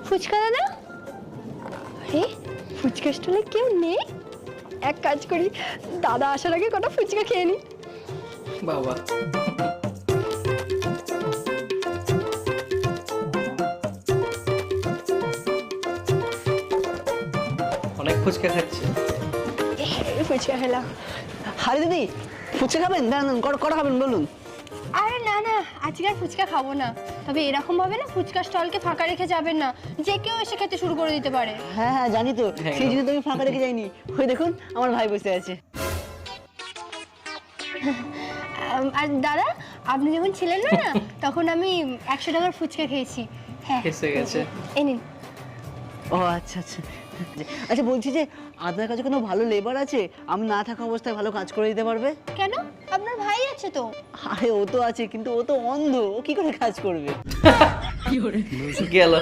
ফুচকা দাদা? আরে ফুচকা স্টলে কেউ নেই? এক কাজ করি, দাদা আসার আগে কটা ফুচকা খেয়ে নি। বাবা অনেক ফুচকা খাচ্ছে। ফুচকা খেলাম। আরে দিদি ফুচকা খাবেন? দাঁড়ান কটা খাবেন বলুন। আরে না না, আজকে আর ফুচকা খাবো না। তবে এরকম ভাবে না ফুচকা স্টলকে ফাঁকা রেখে যাবেন না, যে কেউ এসে খেতে শুরু করে দিতে পারে। হ্যাঁ হ্যাঁ জানি তো, হ্যাঁ। সেই জন্য তো আমি ফাঁকা রেখে যাইনি। ওই দেখুন আমার ভাই বসে আছে। আর দাদা, আপনি যখন ছিলেন না না তখন আমি 100 টাকার ফুচকা খেয়েছি। হ্যাঁ এসে গেছে। এই নিন। ও আচ্ছা আচ্ছা আচ্ছা, বলছি যে আপনার কাছে কোনো ভালো লেবার আছে, আমি না থাকা অবস্থায় ভালো কাজ করে দিতে পারবে? কেন? আপনার ভাই আছে তো। আরে ও তো আছে, কিন্তু ও তো অন্ধ, ও কি করে কাজ করবে? গেল।